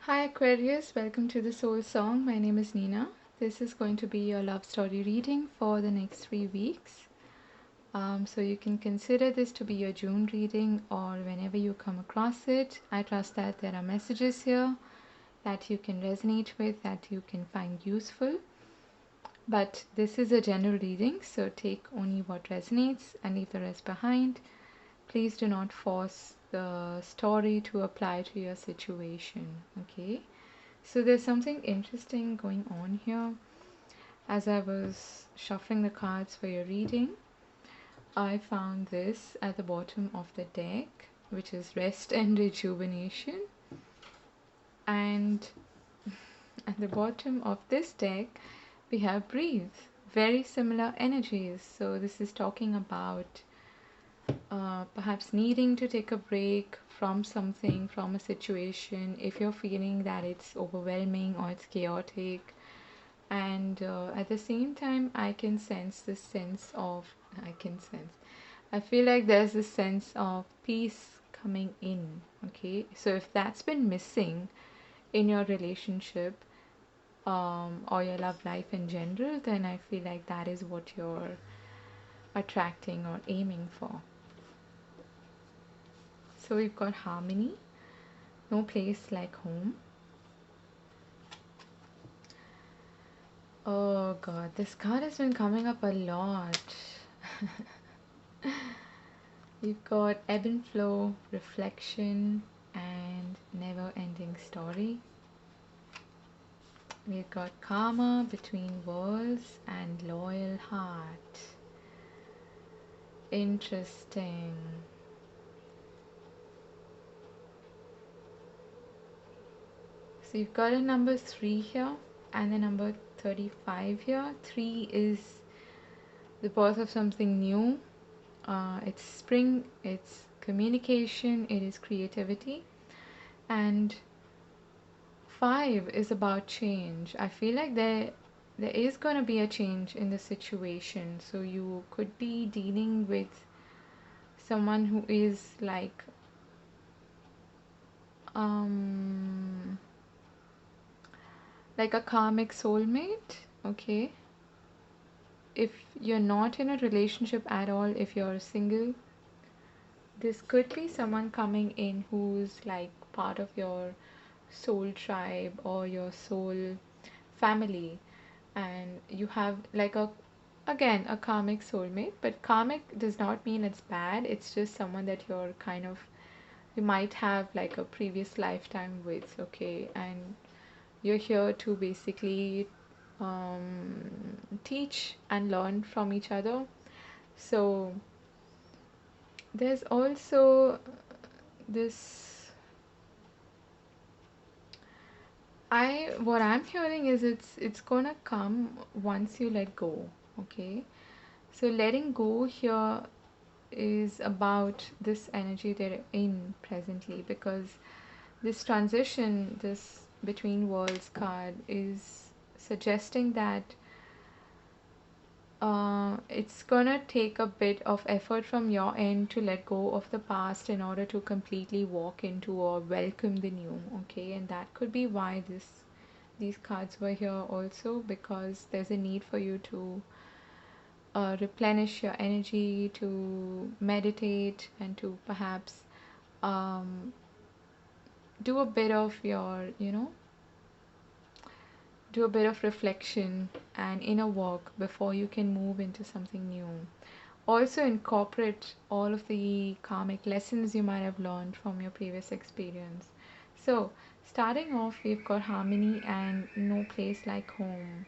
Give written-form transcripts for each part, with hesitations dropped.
Hi Aquarius, welcome to the Soul Song. My name is Nina. This is going to be your love story reading for the next 3 weeks. So you can consider this to be your June reading or whenever you come across it. I trust that there are messages here that you can resonate with, that you can find useful. But this is a general reading, so take only what resonates and leave the rest behind. Please do not force the story to apply to your situation, okay? So there's something interesting going on here. As I was shuffling the cards for your reading, I found this at the bottom of the deck, which is rest and rejuvenation. And at the bottom of this deck, we have breathe. Very similar energies. So this is talking about perhaps needing to take a break from something, from a situation, if you're feeling that it's overwhelming or it's chaotic. And at the same time, I can sense this sense of, I feel like there's this sense of peace coming in. Okay, so if that's been missing in your relationship or your love life in general, then I feel like that is what you're attracting or aiming for. So we've got harmony, no place like home. Oh god, this card has been coming up a lot. We've got ebb and flow, reflection, and never ending story. We've got karma, between worlds, and loyal heart. Interesting. So you've got a number 3 here and the number 35 here. 3 is the birth of something new. It's spring, it's communication, it is creativity. And 5 is about change. I feel like there is going to be a change in the situation. So you could be dealing with someone who is like a karmic soulmate, okay? If you're not in a relationship at all, if you're single, this could be someone coming in who's like part of your soul tribe or your soul family, and you have like a karmic soulmate. But karmic does not mean it's bad, it's just someone that you might have like a previous lifetime with, okay? And you're here to basically teach and learn from each other. So there's also this, what I'm hearing is it's gonna come once you let go, okay? So letting go here is about this energy they're in presently, because this transition, this between worlds card is suggesting that it's gonna take a bit of effort from your end to let go of the past in order to completely walk into or welcome the new, okay? And that could be why these cards were here also, because there's a need for you to replenish your energy, to meditate, and to perhaps um, do a bit of your, do a bit of reflection and inner work before you can move into something new. Also incorporate all of the karmic lessons you might have learned from your previous experience. So starting off, we've got harmony and no place like home.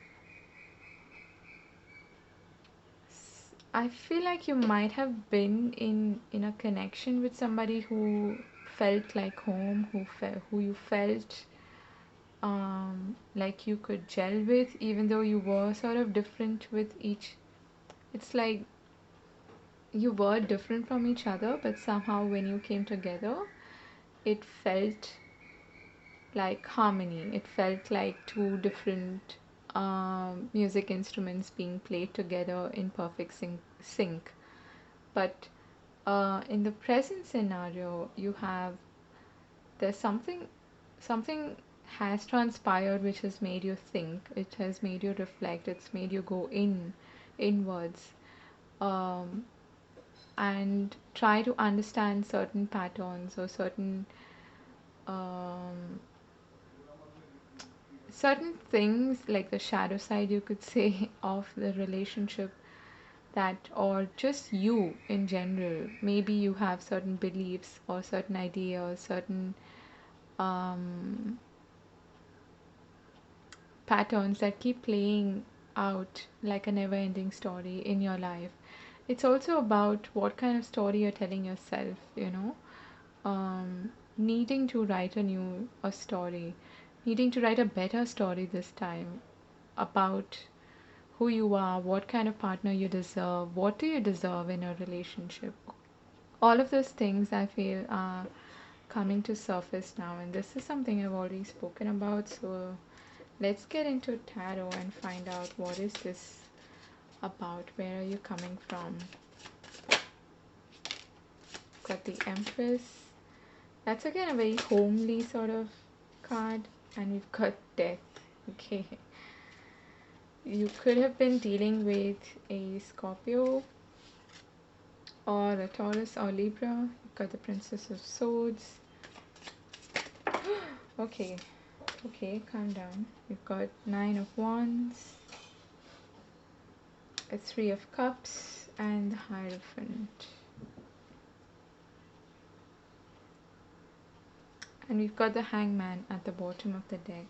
I feel like you might have been in a connection with somebody who felt like home, who you felt like you could gel with, even though you were sort of different with each. It's like you were different from each other, but somehow when you came together, it felt like harmony. It felt like two different music instruments being played together in perfect sync. But in the present scenario, you have there's something has transpired which has made you think, it has made you reflect, it's made you go inwards, um, and try to understand certain patterns or um, certain things, like the shadow side, you could say, of the relationship, that, or just you in general. Maybe you have certain beliefs or certain ideas, certain um, patterns that keep playing out like a never ending story in your life. It's also about what kind of story you're telling yourself, needing to write a story, needing to write a better story this time about who you are, what kind of partner you deserve, what do you deserve in a relationship. All of those things I feel are coming to surface now, and this is something I've already spoken about. So let's get into tarot and find out what is this about. Where are you coming from? Got the Empress. That's again a very homely sort of card, and we've got Death. Okay. You could have been dealing with a Scorpio or a Taurus or Libra. You've got the Princess of Swords. Okay, calm down. You've got Nine of Wands, a Three of Cups, and the Hierophant. And we've got the Hangman at the bottom of the deck.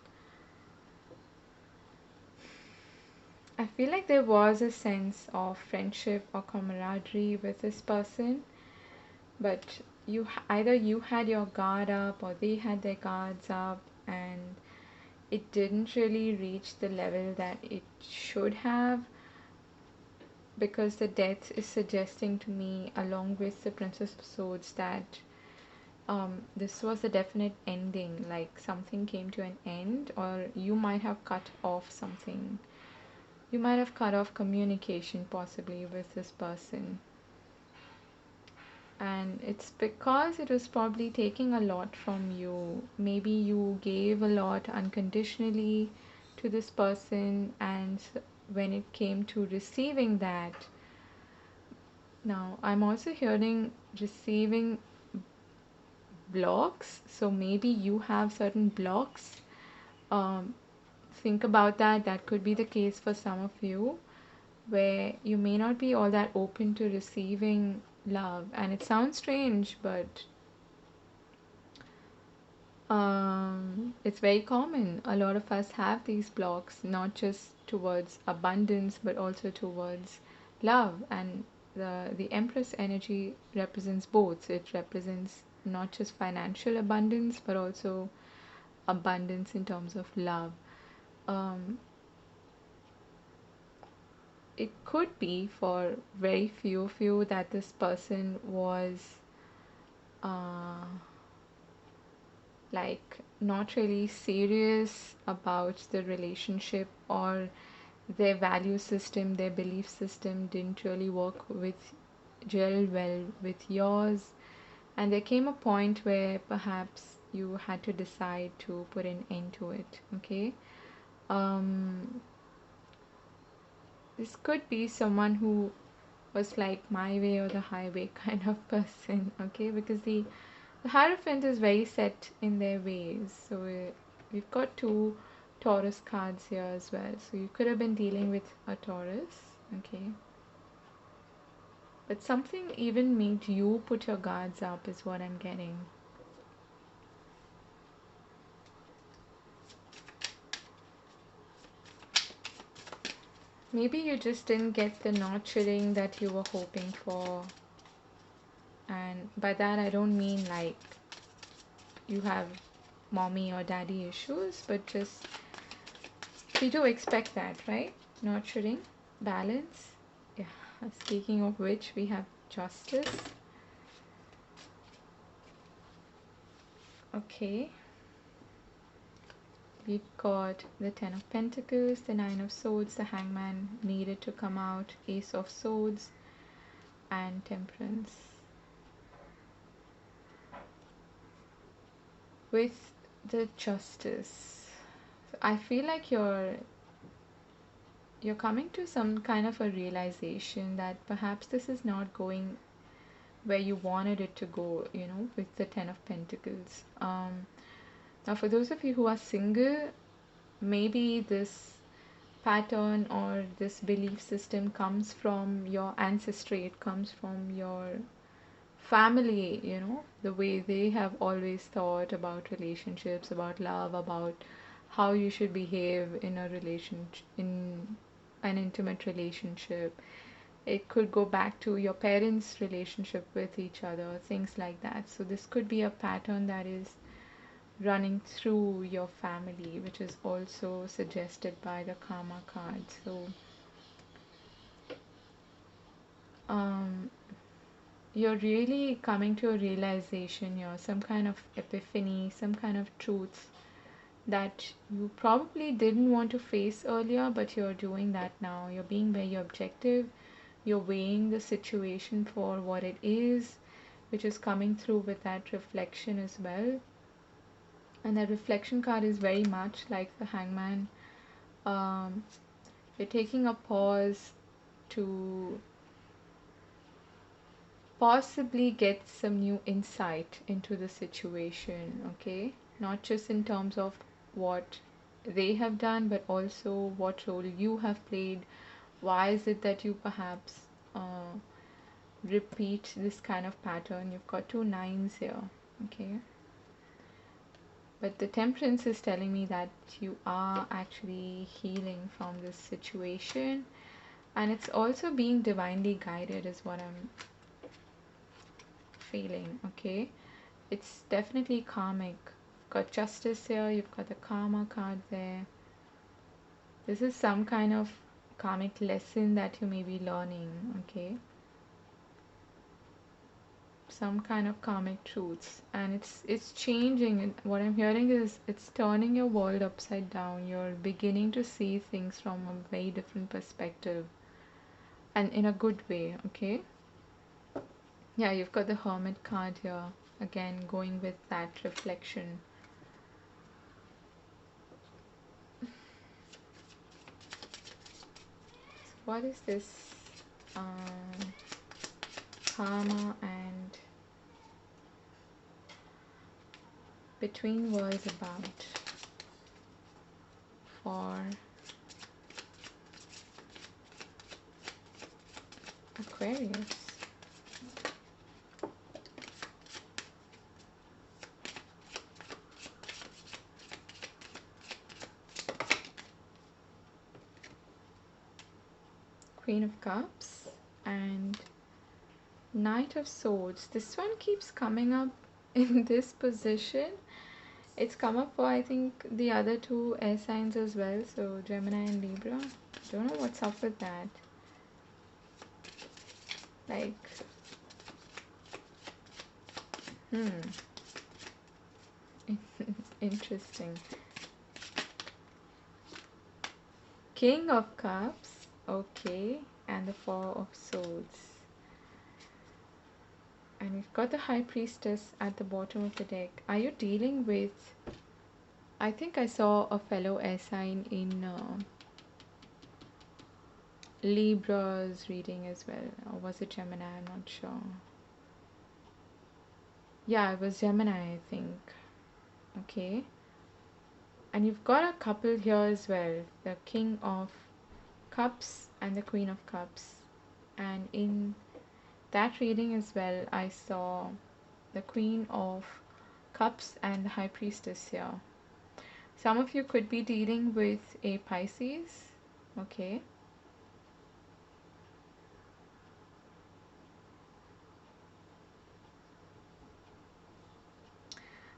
I feel like there was a sense of friendship or camaraderie with this person, but either you had your guard up or they had their guards up, and it didn't really reach the level that it should have, because the Death is suggesting to me, along with the Princess of Swords, that this was a definite ending, like something came to an end, or you might have cut off something. You might have cut off communication possibly with this person. And it's because it was probably taking a lot from you. Maybe you gave a lot unconditionally to this person, and when it came to receiving that, now I'm also hearing receiving blocks. So maybe you have certain blocks. Think about that. That could be the case for some of you, where you may not be all that open to receiving love. And it sounds strange, but it's very common. A lot of us have these blocks, not just towards abundance, but also towards love. And the Empress energy represents both. It represents not just financial abundance, but also abundance in terms of love. Um, it could be for very few of you that this person was uh, like not really serious about the relationship, or their value system, their belief system didn't really gel well with yours, and there came a point where perhaps you had to decide to put an end to it. Okay. um this could be someone who was like my way or the highway kind of person. Okay, because the Hierophant is very set in their ways. So we've got two Taurus cards here as well. So you could have been dealing with a Taurus. Okay. But something even made you put your guards up is what I'm getting. Maybe you just didn't get the nurturing that you were hoping for. And by that I don't mean like you have mommy or daddy issues, but just we do expect that, right? Nurturing, balance. Yeah. Speaking of which, we have Justice. Okay. We've got the Ten of Pentacles, the Nine of Swords, the Hangman needed to come out, Ace of Swords, and Temperance. With The Justice. So I feel like you're coming to some kind of a realization that perhaps this is not going where you wanted it to go, with the Ten of Pentacles. Now, for those of you who are single, maybe this pattern or this belief system comes from your ancestry, it comes from your family, the way they have always thought about relationships, about love, about how you should behave in a in an intimate relationship. It could go back to your parents' relationship with each other, things like that. So this could be a pattern that is running through your family, which is also suggested by the karma card. So um, you're really coming to a realization here, some kind of epiphany, some kind of truth that you probably didn't want to face earlier, but you're doing that now. You're being very objective. You're weighing the situation for what it is, which is coming through with that reflection as well. And that reflection card is very much like the Hangman. Um, you're taking a pause to possibly get some new insight into the situation, okay? Not just in terms of what they have done, but also what role you have played. Why is it that you perhaps repeat this kind of pattern? You've got 2 9s here, okay? But the Temperance is telling me that you are actually healing from this situation, and it's also being divinely guided, is what I'm feeling, okay? It's definitely karmic. You've got Justice here, you've got the Karma card there. This is some kind of karmic lesson that you may be learning, okay? Some kind of karmic truths, and it's changing. And what I'm hearing is it's turning your world upside down. You're beginning to see things from a very different perspective, and in a good way, okay? Yeah, you've got the Hermit card here, again going with that reflection. What is this karma and between words about for Aquarius? Queen of Cups and Knight of Swords. This one keeps coming up in this position. It's come up for, I think, the other two air signs as well, so Gemini and Libra. Don't know what's up with that. Like, interesting. King of Cups, okay, and the Four of Swords. And we've got the High Priestess at the bottom of the deck. Are you dealing with... I think I saw a fellow air sign in Libra's reading as well. Or was it Gemini? I'm not sure. Yeah, it was Gemini, I think. Okay. And you've got a couple here as well. The King of Cups and the Queen of Cups. And in that reading as well, I saw the Queen of Cups and the High Priestess here. Some of you could be dealing with a Pisces. Okay.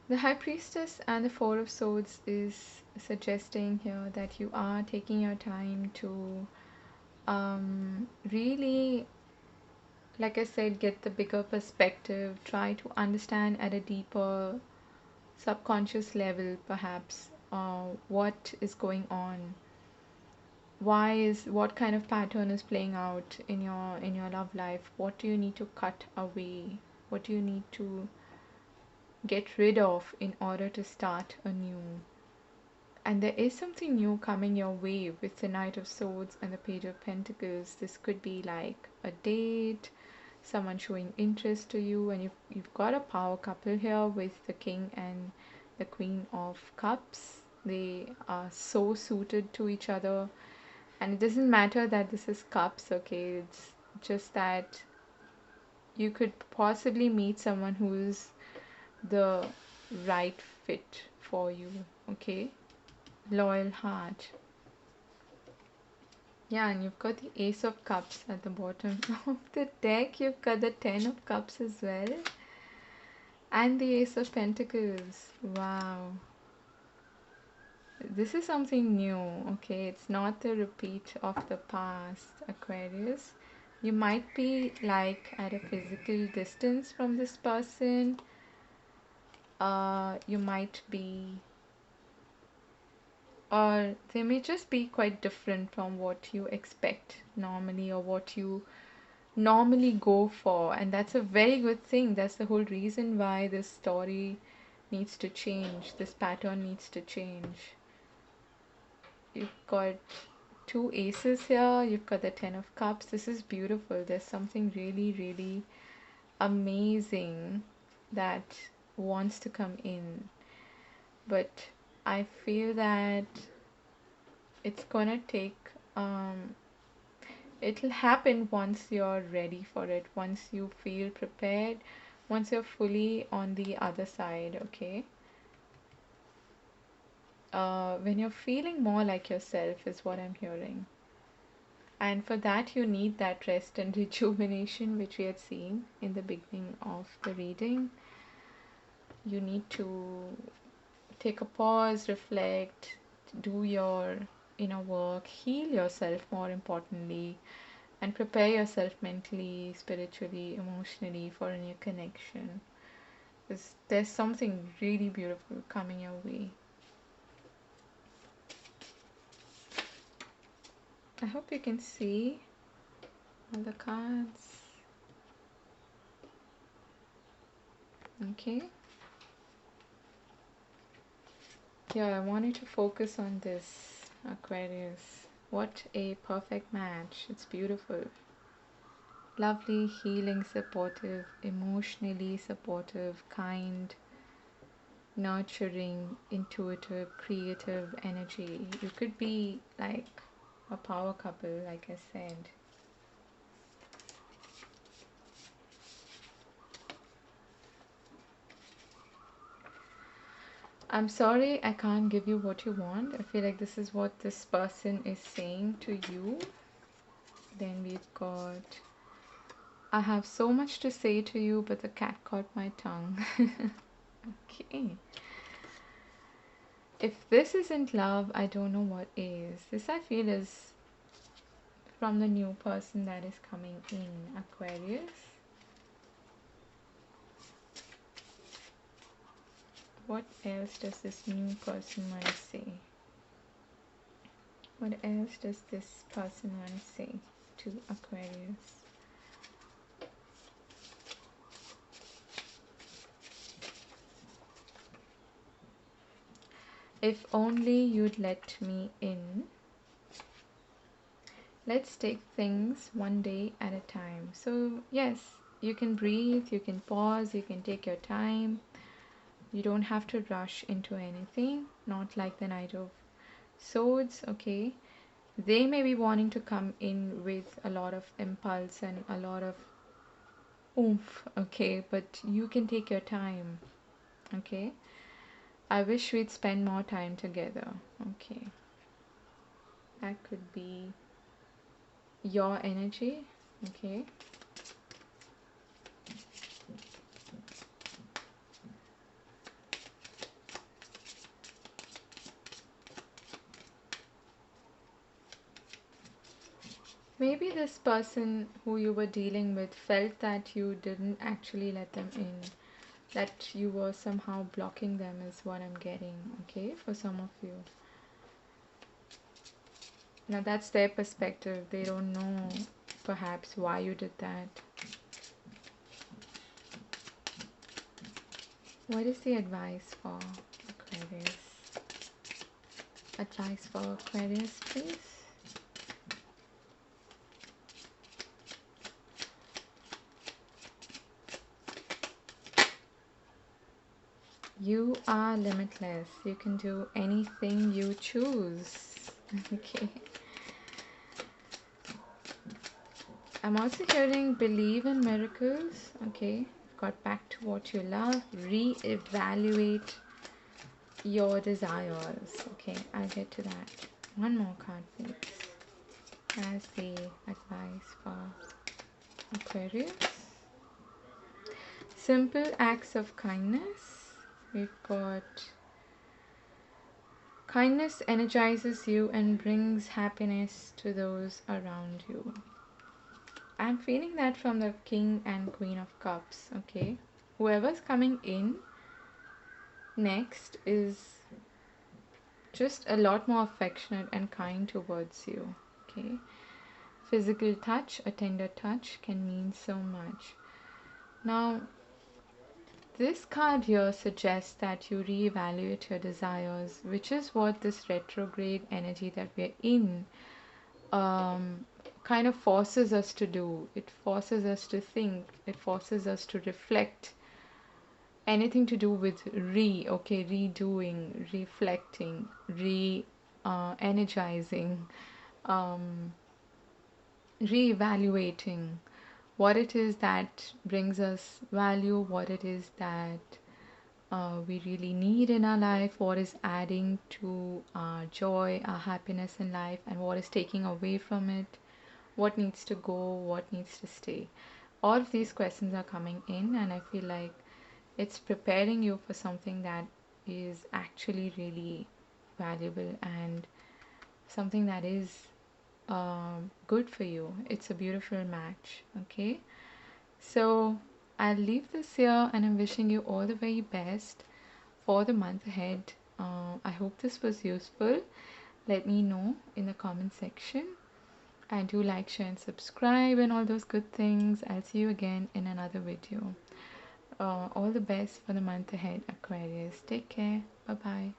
The High Priestess and the Four of Swords is suggesting here that you are taking your time to really, like I said, get the bigger perspective, try to understand at a deeper subconscious level perhaps what is going on, what kind of pattern is playing out in your love life, what do you need to cut away, what do you need to get rid of in order to start anew. And there is something new coming your way with the Knight of Swords and the Page of Pentacles. This could be like a date, someone showing interest to you, and you've got a power couple here with the King and the Queen of Cups. They are so suited to each other, and it doesn't matter that this is cups, okay? It's just that you could possibly meet someone who's the right fit for you, okay? Loyal heart. Yeah, and you've got the Ace of Cups at the bottom of the deck. You've got the Ten of Cups as well. And the Ace of Pentacles. Wow. This is something new, okay? It's not the repeat of the past, Aquarius. You might be like at a physical distance from this person. You might be, or they may just be quite different from what you expect normally or what you normally go for, and that's a very good thing. That's the whole reason why this story needs to change, this pattern needs to change. You've got two aces here, you've got the Ten of Cups. This is beautiful. There's something really, really amazing that wants to come in, but I feel that it's gonna take it'll happen once you're ready for it, once you feel prepared, once you're fully on the other side, okay? When you're feeling more like yourself is what I'm hearing. And for that, you need that rest and rejuvenation, which we had seen in the beginning of the reading. You need to take a pause, reflect, do your inner work, heal yourself more importantly, and prepare yourself mentally, spiritually, emotionally for a new connection. There's something really beautiful coming your way. I hope you can see all the cards. Okay. Yeah, I want you to focus on this, Aquarius. What a perfect match. It's beautiful. Lovely, healing, supportive, emotionally supportive, kind, nurturing, intuitive, creative energy. You could be like a power couple, like I said. I'm sorry I can't give you what you want. I feel like this is what this person is saying to you. Then we've got, I have so much to say to you, but the cat caught my tongue. Okay. If this isn't love, I don't know what is. This I feel is from the new person that is coming in, Aquarius. What else does this new person want to say? What else does this person want to say to Aquarius? If only you'd let me in. Let's take things one day at a time. So yes, you can breathe, you can pause, you can take your time. You don't have to rush into anything, not like the Knight of Swords, okay? They may be wanting to come in with a lot of impulse and a lot of oomph, okay? But you can take your time, okay? I wish we'd spend more time together, okay? That could be your energy, okay? Maybe this person who you were dealing with felt that you didn't actually let them in, that you were somehow blocking them is what I'm getting, okay, for some of you. Now that's their perspective. They don't know perhaps why you did that. What is the advice for Aquarius? Advice for Aquarius, please. You are limitless. You can do anything you choose. Okay. I'm also hearing believe in miracles. Okay. Got back to what you love. Re-evaluate your desires. Okay, I'll get to that. One more card, please. As the advice for Aquarius. Simple acts of kindness. We've got kindness energizes you and brings happiness to those around you. I'm feeling that from the King and Queen of Cups. Okay, whoever's coming in next is just a lot more affectionate and kind towards you. Okay, physical touch, a tender touch can mean so much. Now, this card here suggests that you reevaluate your desires, which is what this retrograde energy that we're in kind of forces us to do. It forces us to think, it forces us to reflect. Anything to do with redoing, reflecting, energizing, reevaluating what it is that brings us value, what it is that we really need in our life, what is adding to our joy, our happiness in life, and what is taking away from it, what needs to go, what needs to stay. All of these questions are coming in, and I feel like it's preparing you for something that is actually really valuable and something that is good for you. It's a beautiful match. Okay, so I'll leave this here, and I'm wishing you all the very best for the month ahead. I hope this was useful. Let me know in the comment section, and do like, share and subscribe and all those good things. I'll see you again in another video. All the best for the month ahead, Aquarius. Take care. Bye bye.